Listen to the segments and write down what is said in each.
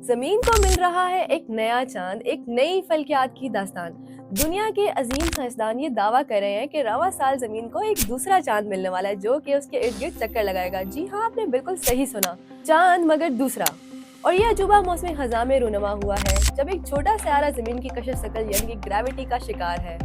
زمین کو مل رہا ہے ایک نیا چاند، ایک نئی فلکیات کی داستان۔ دنیا کے عظیم سائنسدان یہ دعویٰ کر رہے ہیں کہ رواں سال زمین کو ایک دوسرا چاند ملنے والا ہے جو کہ اس کے ارد گرد چکر لگائے گا۔ جی ہاں، آپ نے بالکل صحیح سنا، چاند مگر دوسرا۔ اور یہ عجوبہ موسم خزاں میں رونما ہوا ہے جب ایک چھوٹا سیارہ زمین کی کشش شکل یعنی کہ گریوٹی کا شکار ہے۔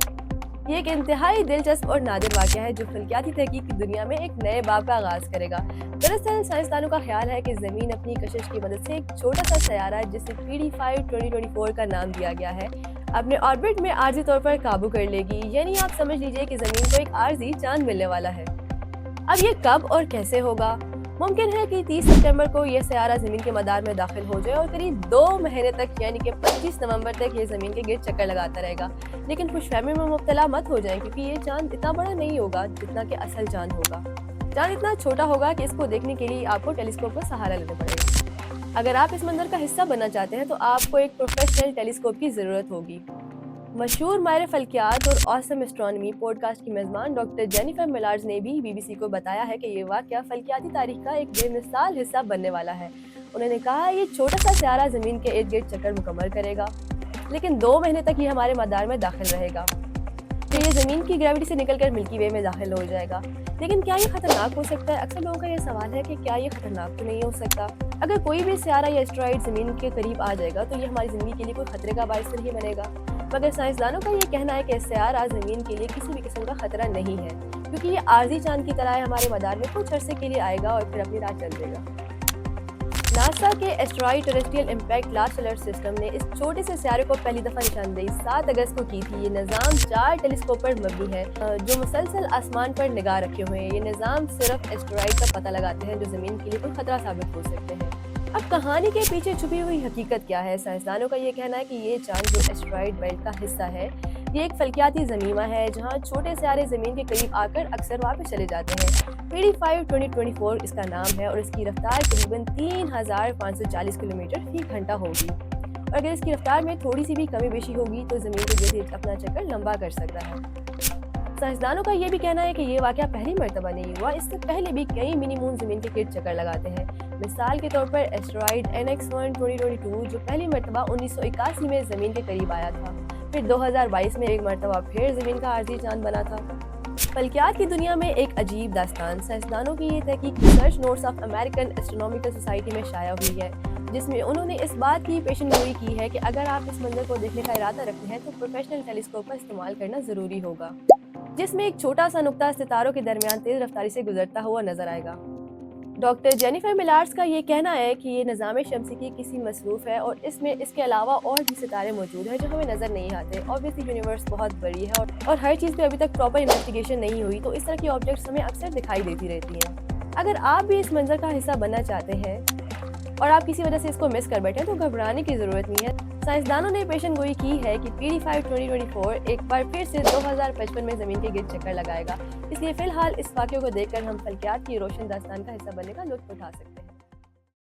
یہ ایک انتہائی دلچسپ اور نادر واقعہ ہے جو فلکیاتی تحقیق کی دنیا میں ایک نئے باب کا آغاز کرے گا۔ دراصل سائنسدانوں کا خیال ہے کہ زمین اپنی کشش کی مدد سے ایک چھوٹا سا سیارہ جسے PD5 2024 کا نام دیا گیا ہے اپنے آربٹ میں عارضی طور پر قابو کر لے گی، یعنی آپ سمجھ لیجئے کہ زمین کو ایک عارضی چاند ملنے والا ہے۔ اب یہ کب اور کیسے ہوگا؟ ممکن ہے کہ 30 ستمبر کو یہ سیارہ زمین کے مدار میں داخل ہو جائے اور قریب 2 مہینے تک یعنی کہ 25 نومبر تک یہ زمین کے گرد چکر لگاتا رہے گا۔ لیکن خوش فہمی میں مبتلا مت ہو جائیں کیونکہ یہ چاند اتنا بڑا نہیں ہوگا جتنا کہ اصل چاند ہوگا۔ چاند اتنا چھوٹا ہوگا کہ اس کو دیکھنے کے لیے آپ کو ٹیلیسکوپ کا سہارا لینا پڑے گا۔ اگر آپ اس منظر کا حصہ بننا چاہتے ہیں تو آپ کو ایک پروفیشنل ٹیلیسکوپ کی ضرورت ہوگی۔ مشہور ماہر فلکیات اور آسم اسٹرانومی پوڈ کاسٹ کی میزبان ڈاکٹر جینیفر ملارز نے بھی BBC کو بتایا ہے کہ یہ واقعہ فلکیاتی تاریخ کا ایک بے مثال حصہ بننے والا ہے۔ انہوں نے کہا یہ چھوٹا سا سیارہ زمین کے ارد گرد چکر مکمل کرے گا، لیکن 2 مہینے تک یہ ہمارے مدار میں داخل رہے گا، پھر یہ زمین کی گریوٹی سے نکل کر ملکی وے میں داخل ہو جائے گا۔ لیکن کیا یہ خطرناک ہو سکتا ہے؟ اکثر لوگوں کا یہ سوال ہے کہ کیا یہ خطرناک تو نہیں ہو سکتا؟ اگر کوئی بھی سیارہ یا اسٹرائڈ زمین کے قریب آ جائے گا تو یہ ہماری زندگی کے لیے کوئی خطرے کا باعث نہیں بنے گا، مگر سائنسدانوں کا یہ کہنا ہے کہ سیارہ زمین کے لیے کسی بھی قسم کا خطرہ نہیں ہے کیونکہ یہ عارضی چاند کی طرح ہمارے مدار میں کچھ عرصے کے لیے آئے گا اور پھر اپنی راہ چل دے گا۔ ناسا کے asteroid terrestrial impact large alert system نے اس چھوٹے سے سیارے کو پہلی دفعہ نشاندہی 7 اگست کو کی تھی۔ یہ نظام 4 ٹیلیسکوپ پر مبنی ہے جو مسلسل آسمان پر نگاہ رکھے ہوئے ہیں۔ یہ نظام صرف ایسٹرائیڈ کا پتہ لگاتے ہیں جو زمین کے لیے کوئی خطرہ ثابت ہو سکتے ہیں۔ اب کہانی کے پیچھے چھپی ہوئی حقیقت کیا ہے؟ سائنسدانوں کا یہ کہنا ہے کہ یہ چاند جو ایسٹرائیڈ بیلٹ کا حصہ ہے یہ ایک فلکیاتی زمینہ ہے جہاں چھوٹے سیارے زمین کے قریب آ کر اکثر واپس چلے جاتے ہیں۔ PD5 2024 اس کا نام ہے اور اس کی رفتار تقریباً 3540 کلومیٹر فی گھنٹہ ہوگی، اور اگر اس کی رفتار میں تھوڑی سی بھی کمی بیشی ہوگی تو زمین کے گرد اپنا چکر لمبا کر سکتا ہے۔ سائنسدانوں کا یہ بھی کہنا ہے کہ یہ واقعہ پہلی مرتبہ نہیں ہوا، اس سے پہلے بھی کئی منی مون زمین کے گرد چکر لگاتے ہیں۔ مثال کے طور پر ایسٹرائیڈ NX1 2022 جو پہلی مرتبہ 1981 میں زمین کے قریب آیا تھا، پھر 2022 میں ایک مرتبہ پھر زمین کا عارضی چاند بنا تھا۔ فلکیات کی دنیا میں ایک عجیب داستان۔ سائنسدانوں کی یہ تحقیق research notices of American astronomical society میں شائع ہوئی ہے جس میں انہوں نے اس بات کی پیشن گوئی کی ہے کہ اگر آپ اس منظر کو دیکھنے کا ارادہ رکھتے ہیں تو پروفیشنل ٹیلیسکوپ کا استعمال کرنا ضروری ہوگا جس میں ایک چھوٹا سا نقطہ ستاروں کے درمیان تیز رفتاری سے گزرتا ہوا نظر آئے گا۔ ڈاکٹر جینیفر ملارز کا یہ کہنا ہے کہ یہ نظام شمسی کی کسی مصروف ہے اور اس میں اس کے علاوہ اور بھی ستارے موجود ہیں جو ہمیں نظر نہیں آتے۔ obviously یونیورس بہت بڑی ہے اور ہر چیز پہ ابھی تک پراپر انویسٹیگیشن نہیں ہوئی، تو اس طرح کی آبجیکٹس ہمیں اکثر دکھائی دیتی رہتی ہیں۔ اگر آپ بھی اس منظر کا حصہ بننا چاہتے ہیں اور آپ کسی وجہ سے اس کو مس کر بیٹھے تو گھبرانے کی ضرورت نہیں ہے۔ سائنسدانوں نے پیشن گوئی کی ہے کہ PD5 2024 ایک بار پھر سے 2055 میں زمین کے گرد چکر لگائے گا، اس لیے فی الحال اس واقعے کو دیکھ کر ہم فلکیات کی روشن داستان کا حصہ بننے کا لطف اٹھا سکتے ہیں۔